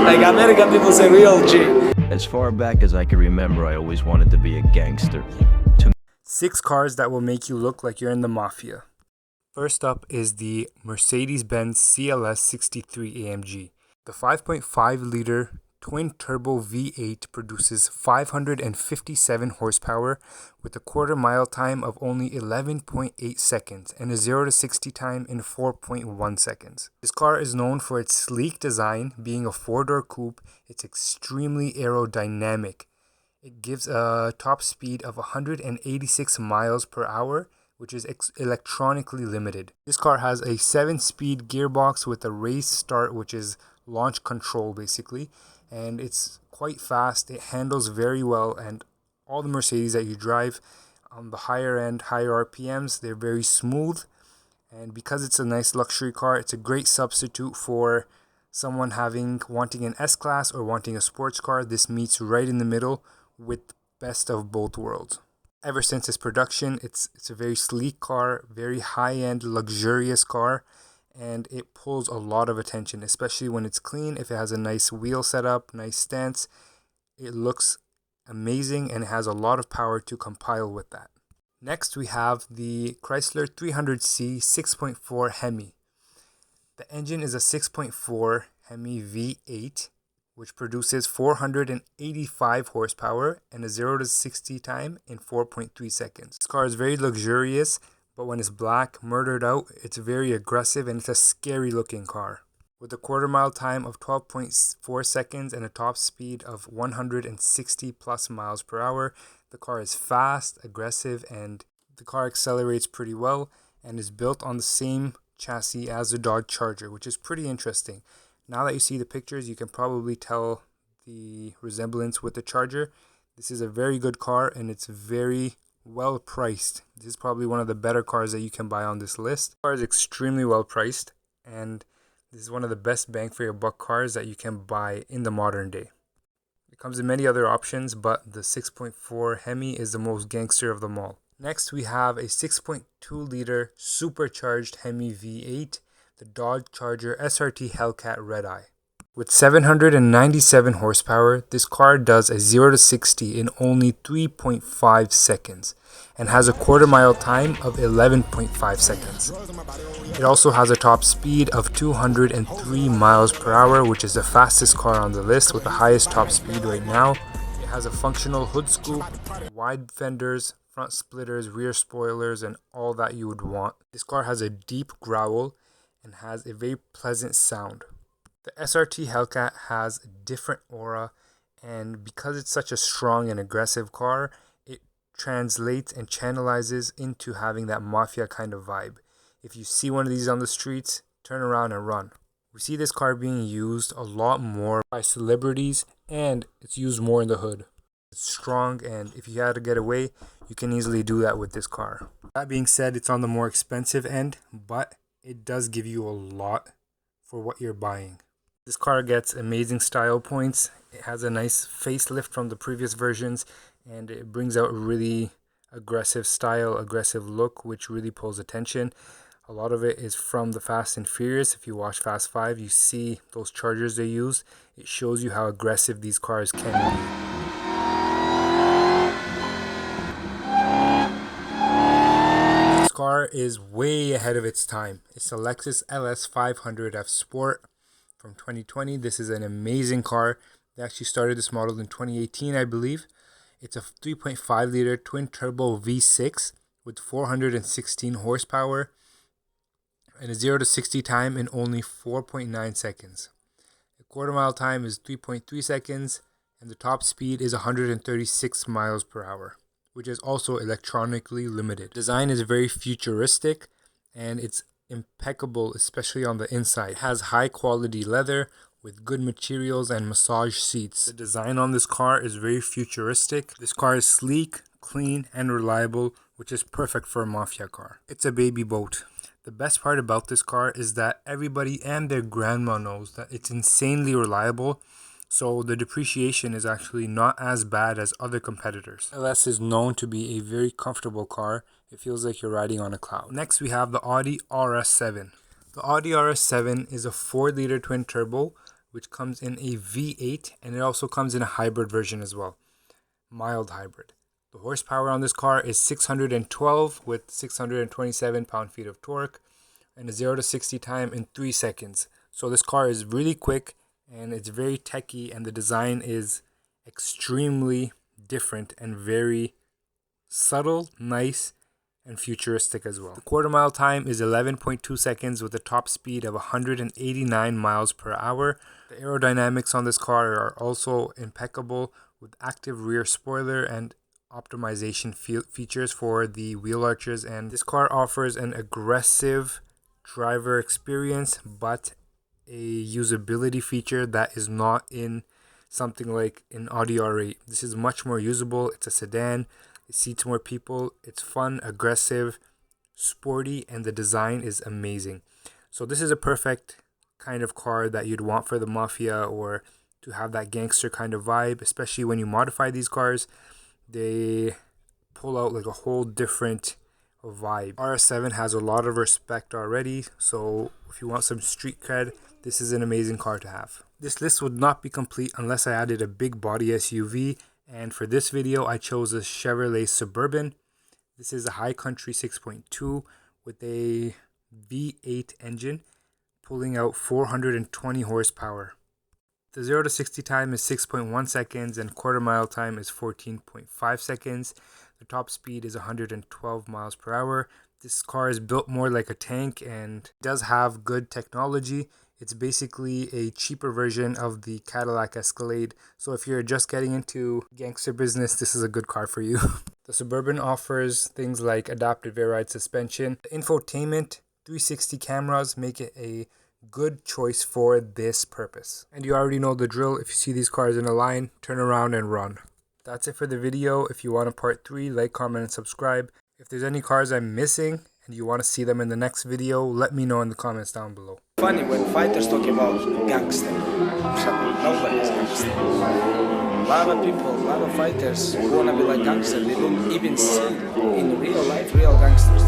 Like American people say real G. As far back as I can remember, I always wanted to be a gangster. 6 cars that will make you look like you're in the mafia. First up is the Mercedes-Benz CLS 63 AMG. The 5.5-liter twin-turbo V8 produces 557 horsepower with a quarter-mile time of only 11.8 seconds and a 0 to 60 time in 4.1 seconds. This car is known for its sleek design. Being a 4-door coupe, it's extremely aerodynamic. It gives a top speed of 186 miles per hour, which is electronically limited. This car has a 7-speed gearbox with a race start, which is launch control basically, and it's quite fast. It handles very well, and all the Mercedes that you drive on the higher end, higher RPMs, they're very smooth. And because it's a nice luxury car, it's a great substitute for someone wanting an S-Class or wanting a sports car. This meets right in the middle with best of both worlds. Ever since its production, it's a very sleek car, very high-end, luxurious car, and it pulls a lot of attention, especially when it's clean. If it has a nice wheel setup, nice stance, it looks amazing and it has a lot of power to compile with that. Next, we have the Chrysler 300C 6.4 Hemi. The engine is a 6.4 Hemi V8, which produces 485 horsepower and a 0 to 60 time in 4.3 seconds. This car is very luxurious, but when it's black, murdered out, it's very aggressive and it's a scary looking car. With a quarter-mile time of 12.4 seconds and a top speed of 160 plus miles per hour, the car is fast, aggressive, and the car accelerates pretty well and is built on the same chassis as the Dodge Charger, which is pretty interesting. Now that you see the pictures, you can probably tell the resemblance with the Charger. This is a very good car and it's very well priced. This is probably one of the better cars that you can buy on this list. The car is extremely well priced, and this is one of the best bang for your buck cars that you can buy in the modern day. It comes in many other options, but the 6.4 Hemi is the most gangster of them all. Next, we have a 6.2 liter supercharged Hemi V8, the Dodge Charger SRT Hellcat Red Eye. With 797 horsepower, this car does a 0 to 60 in only 3.5 seconds and has a quarter-mile time of 11.5 seconds. It also has a top speed of 203 miles per hour, which is the fastest car on the list with the highest top speed right now. It has a functional hood scoop, wide fenders, front splitters, rear spoilers, and all that you would want. This car has a deep growl and has a very pleasant sound. The SRT Hellcat has a different aura, and because it's such a strong and aggressive car, it translates and channelizes into having that mafia kind of vibe. If you see one of these on the streets, turn around and run. We see this car being used a lot more by celebrities, and it's used more in the hood. It's strong, and if you had to get away, you can easily do that with this car. That being said, it's on the more expensive end, but it does give you a lot for what you're buying. This car gets amazing style points. It has a nice facelift from the previous versions, and it brings out a really aggressive style, aggressive look, which really pulls attention. A lot of it is from the Fast and Furious. If you watch Fast 5, you see those chargers they use. It shows you how aggressive these cars can be. This car is way ahead of its time. It's a Lexus LS 500F Sport from 2020. This is an amazing car. They actually started this model in 2018, I believe. It's a 3.5 liter twin turbo V6 with 416 horsepower and a 0 to 60 time in only 4.9 seconds. The quarter mile time is 3.3 seconds, and the top speed is 136 miles per hour, which is also electronically limited. Design is very futuristic, and it's impeccable, especially on the inside. It has high quality leather with good materials and massage seats. The design on this car is very futuristic. This car is sleek, clean, and reliable, which is perfect for a mafia car. It's a baby boat. The best part about this car is that everybody and their grandma knows that it's insanely reliable, so the depreciation is actually not as bad as other competitors. LS is known to be a very comfortable car. It feels like you're riding on a cloud. Next, we have the Audi RS7. The Audi RS7 is a 4-liter twin turbo which comes in a V8, and it also comes in a hybrid version as well, mild hybrid. The horsepower on this car is 612 with 627 pound-feet of torque and a 0 to 60 time in 3 seconds. So this car is really quick and it's very techy, and the design is extremely different and very subtle, nice, and futuristic as well. The quarter mile time is 11.2 seconds with a top speed of 189 miles per hour. The aerodynamics on this car are also impeccable with active rear spoiler and optimization features for the wheel arches, and this car offers an aggressive driver experience but a usability feature that is not in something like an Audi R8. This is much more usable. It's a sedan, it seats more people, it's fun, aggressive, sporty, and the design is amazing. So this is a perfect kind of car that you'd want for the Mafia, or to have that gangster kind of vibe, especially when you modify these cars. They pull out like a whole different vibe. RS7 has a lot of respect already, so if you want some street cred, this is an amazing car to have. This list would not be complete unless I added a big body SUV, and for this video I chose a Chevrolet Suburban. This is a high country 6.2 with a V8 engine pulling out 420 horsepower. The 0 to 60 time is 6.1 seconds and quarter mile time is 14.5 seconds. The top speed is 112 miles per hour. This car is built more like a tank and does have good technology. It's basically a cheaper version of the Cadillac Escalade. So if you're just getting into gangster business, this is a good car for you. The Suburban offers things like adaptive air ride suspension. The infotainment, 360 cameras make it a good choice for this purpose. And you already know the drill. If you see these cars in a line, turn around and run. That's it for the video. If you want a part 3, like, comment, and subscribe. If there's any cars I'm missing and you want to see them in the next video, let me know in the comments down below. Funny when fighters talk about gangster. Nobody is gangster. A lot of people, a lot of fighters wanna be like gangster. They don't even see in real life real gangsters.